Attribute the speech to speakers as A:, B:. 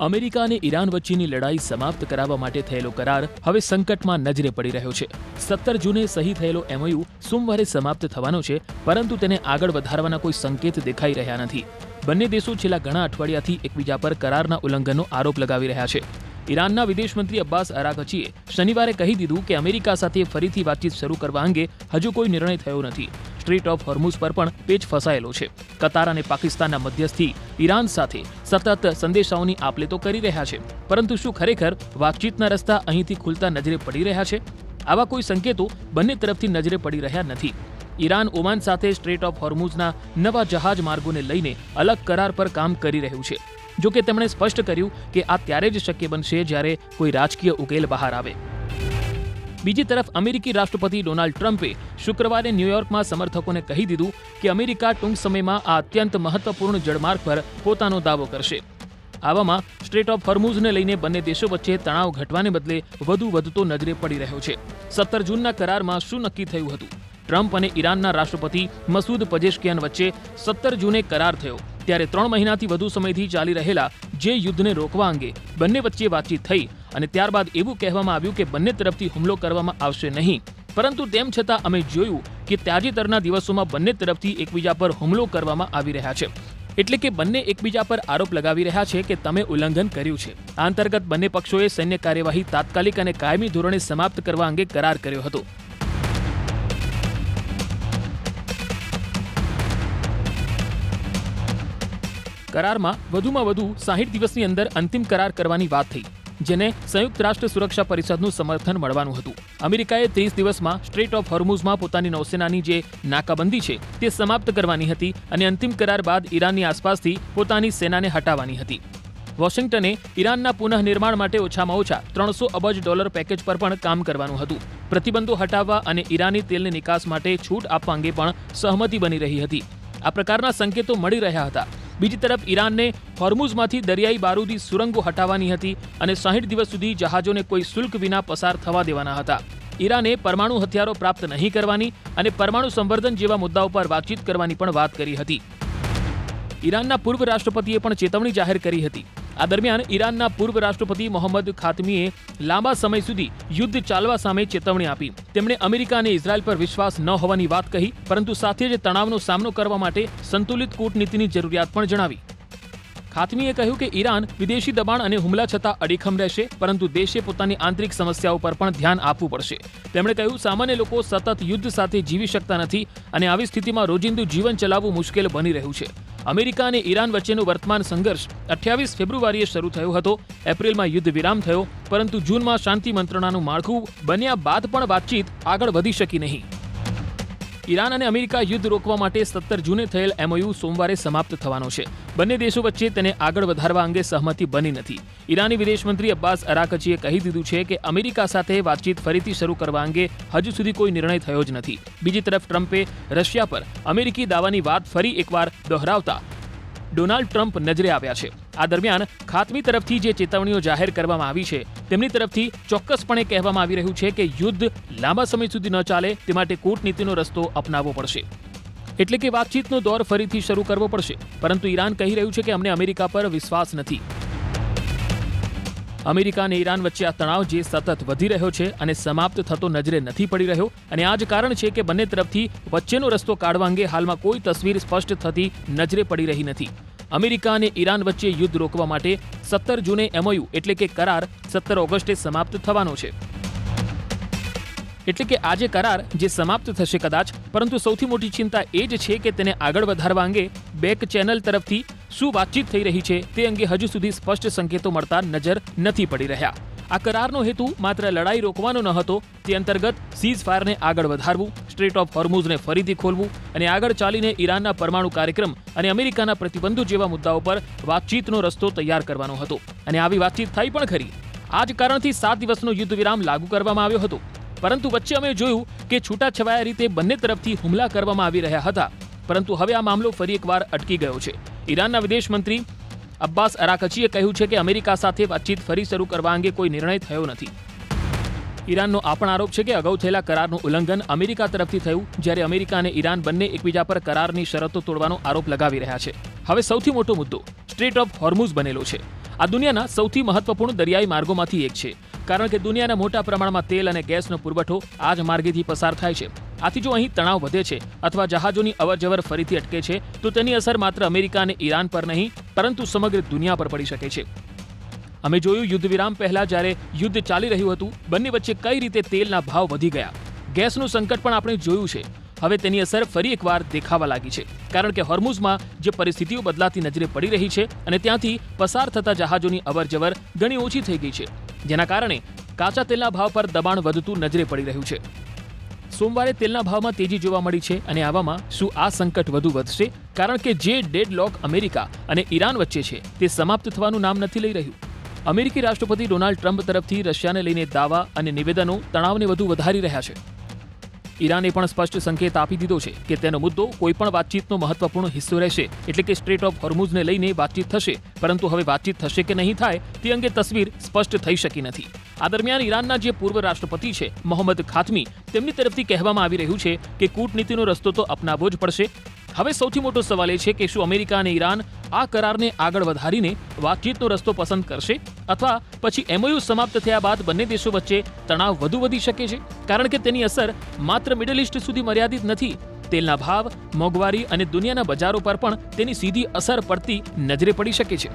A: America અને Iran વચ્ચેની લડાઈ સમાપ્ત કરાવવા માટે થયેલો કરાર હવે સંકટમાં નજરે પડી રહ્યો છે। 17 જૂને સહી થયેલો MOU સોમવારે સમાપ્ત થવાનો છે, પરંતુ તેને આગળ વધારવાના કોઈ સંકેત દેખાઈ રહ્યા નથી। બંને દેશો છેલ્લા ઘણા અઠવાડિયાથી એકબીજા પર કરારના ઉલ્લંઘનનો આરોપ લગાવી રહ્યા છે। ઈરાનના વિદેશ મંત્રી અબ્બાસ અરાગચીએ શનિવારે કહી દીધું કે અમેરિકા સાથે ફરીથી વાતચીત શરૂ કરવા અંગે હજુ કોઈ નિર્ણય થયો નથી। સ્ટ્રેટ ઓફ હોર્મુઝ પર પણ પેચ ફસાયેલો છે। કતાર અને પાકિસ્તાનના મધ્યસ્થી ઈરાન સાથે સતત સંદેશાઓની આપલે તો કરી રહ્યા છે, પરંતુ શું ખરેખર વાતચીતના રસ્તા અહીંથી ખુલતા નજરે પડી રહ્યા છે? આવા કોઈ સંકેતો બંને તરફથી નજરે પડી રહ્યા નથી। ઈરાન ઓમાન સાથે સ્ટ્રેટ ઓફ હોર્મુઝના નવા જહાજ માર્ગોને લઈને અલગ કરાર પર કામ કરી રહ્યું છે। જો કે તેમણે સ્પષ્ટ કર્યું કે આ ત્યારે જ શક્ય બનશે જ્યારે કોઈ રાજકીય ઉકેલ બહાર આવે। બીજી તરફ અમેરિકી રાષ્ટ્રપતિ ડોનાલ્ડ ટ્રમ્પે શુક્રવારે ન્યૂયોર્કમાં સમર્થકોને કહી દીધું કે અમેરિકા ટૂંક સમયમાં આ અત્યંત મહત્વપૂર્ણ જળમાર્ગ પર પોતાનો દાવો કરશે। આવામાં સ્ટ્રેટ ઓફ હોર્મુઝને લઈને બંને દેશો વચ્ચે તણાવ ઘટવાને બદલે વધુ વધતો નજરે પડી રહ્યો છે। 17 જૂનના કરારમાં શું નક્કી થયું હતું? ટ્રમ્પ અને ઈરાનના રાષ્ટ્રપતિ મસૂદ પજેશ્કિયાન વચ્ચે 17 જૂને કરાર થયો, ત્યારે 3 મહિનાથી વધુ સમયથી ચાલી રહેલા જે યુદ્ધને રોકવા અંગે બંને વચ્ચે વાતચીત થઈ અને ત્યારબાદ એવું કહેવામાં આવ્યું કે બંને તરફથી હુમલો કરવામાં આવશે નહીં, પરંતુ તેમ છતાં અમે જોયું કે તાજેતરના દિવસોમાં બંને તરફથી એકબીજા પર હુમલો કરવામાં આવી રહ્યા છે। એટલે કે બંને એકબીજા પર આરોપ લગાવી રહ્યા છે કે તમે ઉલ્લંઘન કર્યું છે। આ અંતર્ગત બંને પક્ષોએ સૈન્ય કાર્યવાહી તાત્કાલિક અને કાયમી ધોરણે સમાપ્ત કરવા અંગે કરાર કર્યો હતો। કરારમાં વધુમાં વધુ 60 દિવસની અંદર અંતિમ કરાર કરવાની વાત થઈ, જેને સંયુક્ત રાષ્ટ્ર સુરક્ષા પરિષદનું સમર્થન મળવાનું હતું। અમેરિકાએ 30 દિવસમાં સ્ટ્રેટ ઓફ હોર્મુઝમાં પોતાની નૌસેનાની જે નાકાબંધી છે તે સમાપ્ત કરવાની હતી અને અંતિમ કરાર બાદ ઈરાનની આસપાસથી પોતાની સેનાને હટાવવાની હતી। વોશિંગ્ટને ઈરાનના પુનઃનિર્માણ માટે ઓછામાં ઓછા $300 અબજ પેકેજ પર પણ કામ કરવાનું હતું। પ્રતિબંધો હટાવવા અને ઈરાની તેલની નિકાસ માટે છૂટ આપવા અંગે પણ સહમતિ બની રહી હતી। આ પ્રકારના સંકેતો મળી રહ્યા હતા। બીજી તરફ ઈરાનને હોર્મુઝમાંથી દરિયાઈ બારૂદી સુરંગો હટાવવાની હતી અને 60 દિવસ સુધી જહાજોને કોઈ શુલ્ક વિના પસાર થવા દેવાના હતા। ઈરાને પરમાણુ હથિયારો પ્રાપ્ત નહીં કરવાની અને પરમાણુ સંવર્ધન જેવા મુદ્દાઓ પર વાતચીત કરવાની પણ વાત કરી હતી। ઈરાનના પૂર્વ રાષ્ટ્રપતિએ પણ ચેતવણી જાહેર કરી હતી। આ દરમિયાન ઈરાનના પૂર્વ રાષ્ટ્રપતિ મોહમ્મદ ખાતમીએ લાંબા સમય સુધી યુદ્ધ ચાલવા સામે ચેતવણી આપી। તેમણે અમેરિકા અને ઇઝરાયલ પર વિશ્વાસ ન હોવાની વાત કહી, પરંતુ સાથે જ તણાવનો સામનો કરવા માટે સંતુલિત કૂટનીતિની જરૂરિયાત પણ જણાવી। ખાતમીએ કહ્યું કે ઈરાન વિદેશી દબાણ અને હુમલા છતાં અડીખમ રહેશે, પરંતુ દેશે પોતાની આંતરિક સમસ્યાઓ પર પણ ધ્યાન આપવું પડશે। તેમણે કહ્યું, સામાન્ય લોકો સતત યુદ્ધ સાથે જીવી શકતા નથી અને આવી સ્થિતિમાં રોજિંદુ જીવન ચલાવવું મુશ્કેલ બની રહ્યું છે। અમેરિકા અને ઈરાન વચ્ચેનો વર્તમાન સંઘર્ષ 28 ફેબ્રુઆરીએ શરૂ થયો હતો। એપ્રિલમાં યુદ્ધ વિરામ થયો, પરંતુ જૂનમાં શાંતિ મંત્રણાનું માળખું બન્યા બાદ પણ વાતચીત આગળ વધી શકી નહીં। ઈરાન અને અમેરિકા યુદ્ધ રોકવા માટે 17 જૂને થયેલ MOU સોમવારે સમાપ્ત થવાનો છે। બંને દેશો વચ્ચે તેને આગળ વધારવા અંગે સહમતિ બની નથી। ઈરાની વિદેશ મંત્રી અબ્બાસ અરાગચીએ કહી દીધું છે કે અમેરિકા સાથે વાતચીત ફરીથી શરૂ કરવા અંગે હજુ સુધી કોઈ નિર્ણય થયો જ નથી। બીજી તરફ ટ્રમ્પે રશિયા પર અમેરિકી દાવાની વાત ફરી એકવાર દોહરાવતા ડોનાલ્ડ ટ્રમ્પ નજરે આવ્યા છે। આ દરમિયાન ખાતમી તરફથી જે ચેતવણીઓ જાહેર કરવામાં આવી છે તેમની તરફથી ચોક્કસપણે કહેવામાં આવી રહ્યું છે કે યુદ્ધ લાંબા સમય સુધી ન ચાલે તે માટે કૂટનીતિનો રસ્તો અપનાવવો પડશે, એટલે કે વાતચીતનો દોર ફરીથી શરૂ કરવો પડશે। પરંતુ ઈરાન કહી રહ્યું છે કે અમને અમેરિકા પર વિશ્વાસ નથી। અમેરિકા અને ઈરાન વચ્ચે આ તણાવ જે સતત વધી રહ્યો છે અને સમાપ્ત થતો નજરે નથી પડી રહ્યો, અને આ જ કારણ છે કે બંને તરફથી વચ્ચેનો રસ્તો કાઢવા અંગે હાલમાં કોઈ તસવીર સ્પષ્ટ થતી નજરે પડી રહી નથી। અમેરિકા અને ઈરાન વચ્ચે યુદ્ધ રોકવા માટે 17 જૂને MOU એટલે કે કરાર 17 ઓગસ્ટે સમાપ્ત થવાનો છે। એટલે કે આજે કરાર જે સમાપ્ત થશે કદાચ, પરંતુ સૌથી મોટી ચિંતા એ જ છે કે તેને આગળ વધારવા અંગે બેક ચેનલ તરફથી શું વાતચીત થઈ રહી છે તે અંગે હજુ સુધી સ્પષ્ટ સંકેતો મળતા નજર નથી પડી રહ્યા। આ કરારનો હેતુ માત્ર લડાઈ રોકવાનો ન હતો, તે અંતર્ગત સીઝ ફાયરને આગળ વધારવું, સ્ટ્રેટ ઓફ હોર્મુઝને ફરીથી ખોલવું અને આગળ ચાલીને ઈરાનના પરમાણુ કાર્યક્રમ અને અમેરિકાના પ્રતિબંધો જેવા મુદ્દાઓ પર વાતચીતનો રસ્તો તૈયાર કરવાનો હતો। અને આવી વાતચીત થઈ પણ ખરી। આ જ કારણથી 7 દિવસનો યુદ્ધ વિરામ લાગુ કરવામાં આવ્યો હતો, પરંતુ વચ્ચે અમે જોયું કે છૂટાછવાયા રીતે બંને તરફથી હુમલા કરવામાં આવી રહ્યા હતા, પરંતુ હવે આ મામલો ફરી એકવાર અટકી ગયો છે। ઈરાનના વિદેશ મંત્રી અબ્બાસ અરાગચીએ કહ્યું છે કે અમેરિકા સાથે વાતચીત ફરી શરૂ કરવા અંગે કોઈ નિર્ણય થયો નથી। ઈરાનનો આ પણ આરોપ છે કે અગાઉ થયેલા કરારનું ઉલ્લંઘન અમેરિકા તરફથી થયું, જ્યારે અમેરિકા અને ઈરાન બંને એકબીજા પર કરારની શરતો તોડવાનો આરોપ લગાવી રહ્યા છે। હવે સૌથી મોટો મુદ્દો સ્ટ્રેટ ઓફ હોર્મુઝ બનેલો છે। આ દુનિયાના સૌથી મહત્વપૂર્ણ દરિયાઈ માર્ગોમાંથી એક છે, કારણ કે દુનિયાના મોટા પ્રમાણમાં તેલ અને ગેસનો પુરવઠો આ જ માર્ગેથી પસાર થાય છે. આથી જો અહીં તણાવ વધે છે અથવા જહાજોની અવરજવર ફરીથી અટકે છે તો તેની અસર માત્ર અમેરિકા અને ઈરાન પર નહીં પરંતુ સમગ્ર દુનિયા પર પડી શકે છે. અમે જોયું યુદ્ધ વિરામ પહેલા જ્યારે યુદ્ધ ચાલી રહ્યું હતું, બંને વચ્ચે કઈ રીતે તેલના ભાવ વધી ગયા. ગેસનું સંકટ પણ આપણે જોયું છે. હવે તેની અસર ફરી એકવાર દેખાવા લાગી છે, કારણ કે હોર્મુઝમાં જે પરિસ્થિતિઓ બદલાતી નજરે પડી રહી છે અને ત્યાંથી પસાર થતા જહાજોની અવરજવર ઘણી ઓછી થઈ ગઈ છે, જેના કારણે કાચા તેલના ભાવ પર દબાણ વધતું નજરે પડી રહ્યું છે. સોમવારે તેલના ભાવમાં તેજી જોવા મળી છે અને આવામાં શું આ સંકટ વધુ વધશે, કારણ કે જે ડેડલોક અમેરિકા અને ઈરાન વચ્ચે છે તે સમાપ્ત થવાનું નામ નથી લઈ રહ્યું. અમેરિકી રાષ્ટ્રપતિ ડોનાલ્ડ ટ્રમ્પ તરફથી રશિયાને લઈને દાવા અને નિવેદનો તણાવને વધુ વધારી રહ્યા છે. ઈરાને પણ સ્પષ્ટ સંકેત આપી દીધો છે કે તેનો મુદ્દો કોઈપણ વાતચીતનો મહત્વપૂર્ણ હિસ્સો રહેશે, એટલે કે સ્ટ્રેટ ઓફ હોર્મુઝને લઈને વાતચીત થશે, પરંતુ હવે વાતચીત થશે કે નહીં થાય તે અંગે તસવીર સ્પષ્ટ થઈ શકી નથી. આ દરમિયાન ઈરાનના જે પૂર્વ રાષ્ટ્રપતિ છે મોહમ્મદ ખાતમી, તેમની તરફથી કહેવામાં આવી રહ્યું છે કે કૂટનીતિનો રસ્તો તો અપનાવવો જ પડશે. હવે સૌથી મોટો સવાલ એ છે કે શું અમેરિકા અને ઈરાન આ કરારને આગળ વધારીને વાતચીતનો રસ્તો પસંદ કરશે અથવા પછી MOU સમાપ્ત થયા બાદ બંને દેશો વચ્ચે તણાવ વધુ વધી શકે છે, કારણ કે તેની અસર માત્ર મિડલ ઈસ્ટ સુધી મર્યાદિત નથી. તેલના ભાવ, મોંઘવારી અને દુનિયાના બજારો પર પણ તેની સીધી અસર પડતી નજરે પડી શકે છે.